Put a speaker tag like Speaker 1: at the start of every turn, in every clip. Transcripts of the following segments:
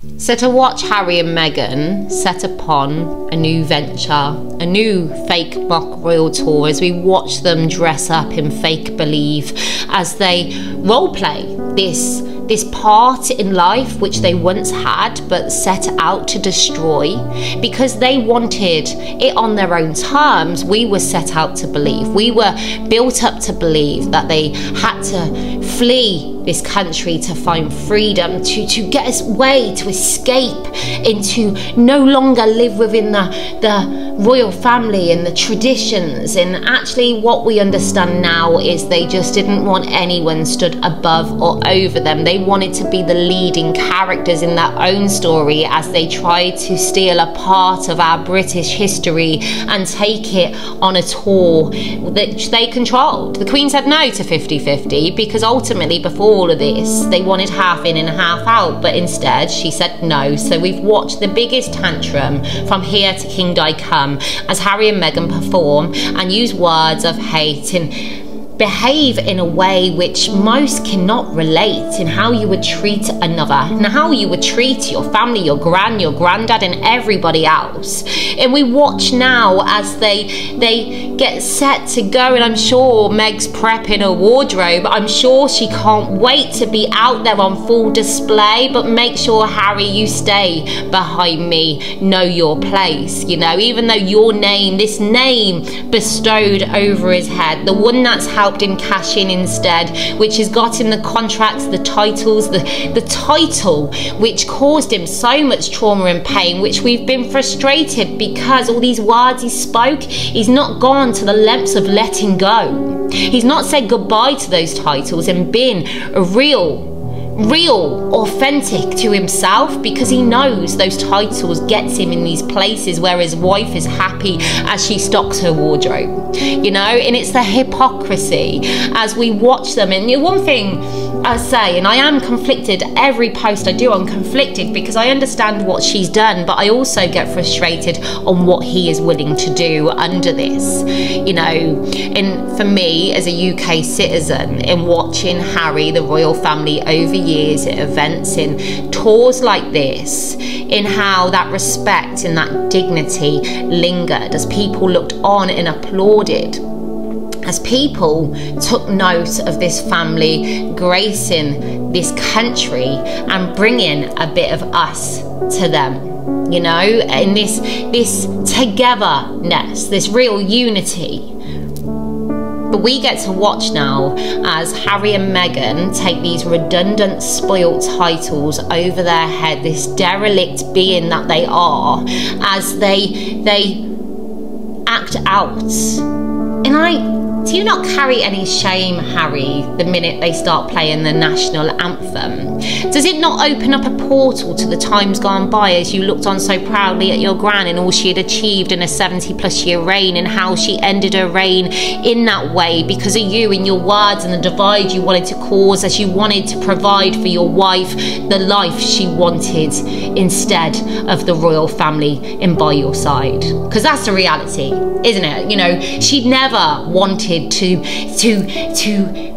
Speaker 1: So to watch Harry and Meghan set upon a new venture, a new fake mock royal tour, as we watch them dress up in fake believe, as they roleplay this part in life which they once had but set out to destroy because they wanted it on their own terms. We were set out to believe, we were built up to believe that they had to flee this country to find freedom, to get away, to escape, and to no longer live within the royal family and the traditions. And actually what we understand now is they just didn't want anyone stood above or over them. They wanted to be the leading characters in their own story as they tried to steal a part of our British history and take it on a tour that they controlled. The Queen said no to 50-50 because ultimately before all of this they wanted half in and half out, but instead she said no. So we've watched the biggest tantrum from here to King Di come as Harry and Meghan perform and use words of hate and behave in a way which most cannot relate in how you would treat another and how you would treat your family, your granddad and everybody else. And we watch now as they get set to go, and I'm sure Meg's prepping a wardrobe. I'm sure she can't wait to be out there on full display, but make sure, Harry, you stay behind me, know your place, you know, even though your name, this name bestowed over his head, the one that's helped in cash in instead, which has got in the contracts, the titles, the title which caused him so much trauma and pain, which we've been frustrated because all these words he spoke, he's not gone to the lengths of letting go. He's not said goodbye to those titles and been a real, authentic to himself, because he knows those titles gets him in these places where his wife is happy as she stocks her wardrobe, you know. And it's the hypocrisy as we watch them. And the one thing I say, and I am conflicted, every post I do I'm conflicted because I understand what she's done, but I also get frustrated on what he is willing to do under this, you know. And for me as a UK citizen, in watching Harry, the royal family over years at events, in tours like this, in how that respect and that dignity lingered as people looked on and applauded, as people took note of this family gracing this country and bringing a bit of us to them, you know, in this togetherness, this real unity. But we get to watch now as Harry and Meghan take these redundant, spoilt titles over their head, this derelict being that they are, as they act out. And do you not carry any shame, Harry, the minute they start playing the national anthem? Does it not open up a portal to the times gone by as you looked on so proudly at your gran and all she had achieved in a 70+ year reign, and how she ended her reign in that way because of you and your words and the divide you wanted to cause, as you wanted to provide for your wife the life she wanted instead of the royal family and by your side? Because that's the reality, isn't it? You know, she'd never wanted to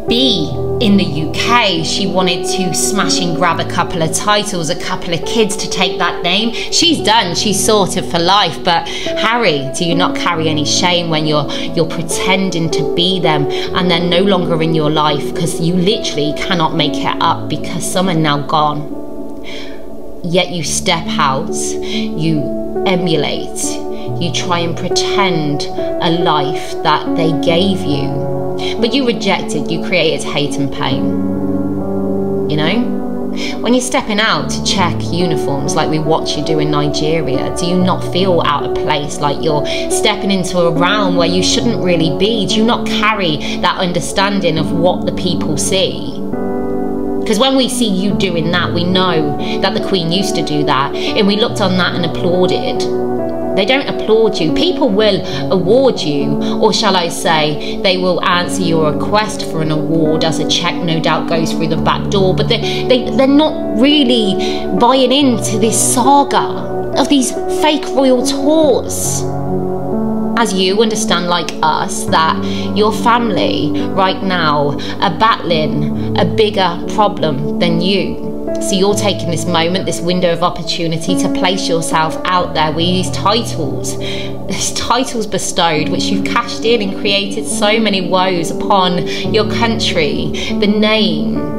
Speaker 1: be in the UK. She wanted to smash and grab a couple of titles, a couple of kids to take that name. She's done, she's sorted for life. But Harry, do you not carry any shame when you're pretending to be them and they're no longer in your life because you literally cannot make it up because some are now gone? Yet you step out, you emulate, you try and pretend a life that they gave you, but you rejected, you created hate and pain, you know? When you're stepping out to check uniforms like we watch you do in Nigeria, do you not feel out of place, like you're stepping into a realm where you shouldn't really be? Do you not carry that understanding of what the people see? Because when we see you doing that, we know that the Queen used to do that, and we looked on that and applauded. They don't applaud you. People will award you, or shall I say, they will answer your request for an award as a check no doubt goes through the back door, but they're not really buying into this saga of these fake royal tours. As you understand, like us, that your family right now are battling a bigger problem than you. So you're taking this moment, this window of opportunity to place yourself out there with these titles bestowed, which you've cashed in and created so many woes upon your country, the name.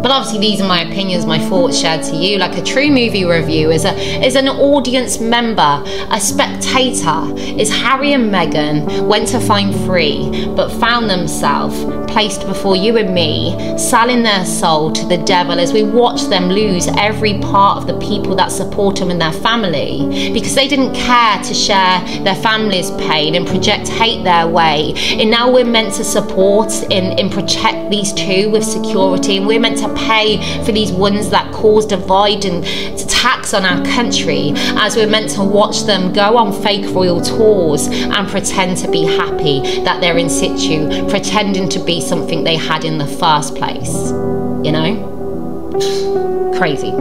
Speaker 1: But obviously these are my opinions, my thoughts shared to you. Like a true movie review is an audience member, a spectator. Is Harry and Meghan went to find free, but found themselves placed before you and me, selling their soul to the devil as we watch them lose every part of the people that support them and their family, because they didn't care to share their family's pain and project hate their way. And now we're meant to support and protect these two with security, and we're meant to pay for these ones that cause divide and tax on our country, as we're meant to watch them go on fake royal tours and pretend to be happy that they're in situ, pretending to be something they had in the first place, you know? Crazy.